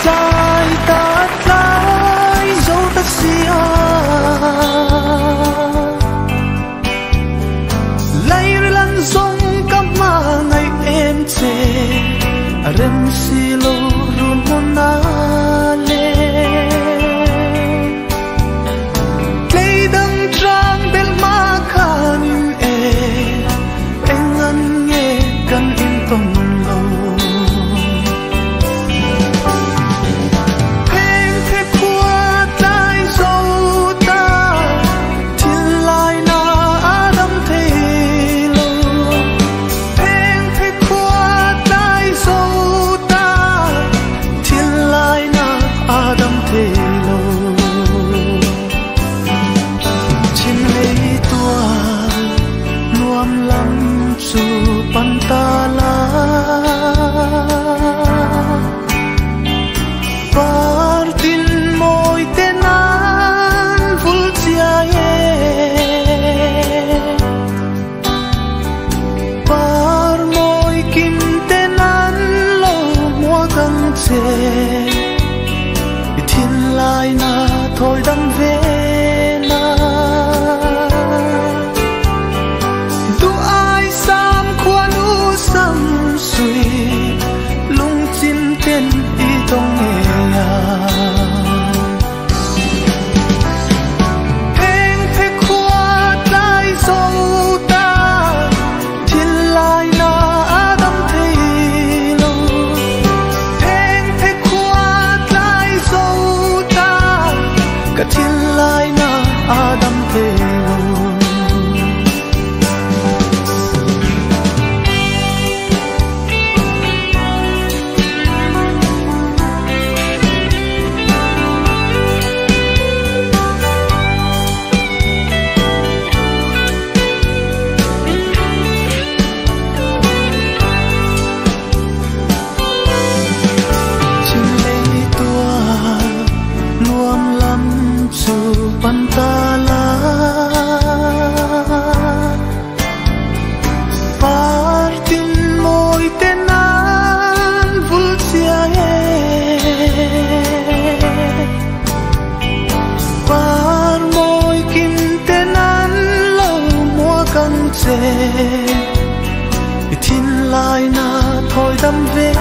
trái ta trái dấu ta xia lấy lăn sông cắm mà ngày em chê rem xì lô run hôn na lê lấy đằng trăng bên má khăn em ngăn nghe căn im tông lâu em thế qua trái dâu ta thiên lai na Adam thế lâu em thế qua trái dâu ta thiên lai na Adam thế lâu trên lấy tua nuông lắm chu pantala partin moi tenan vulciae par moi kim tenan lo mua căng che thiên lai na thôi đâm về na tu ai sam khoan u sam suy lung chim tên y tông nghe heng thế khoa trái dâu ta thiên lai na Adam thế lâu heng thế khoa trái dâu ta cả thiên lai na Adam thế lâu pantala partin moi tenan vulciae par moi kim tenan lo mua căng che thiên lai na thôi đâm về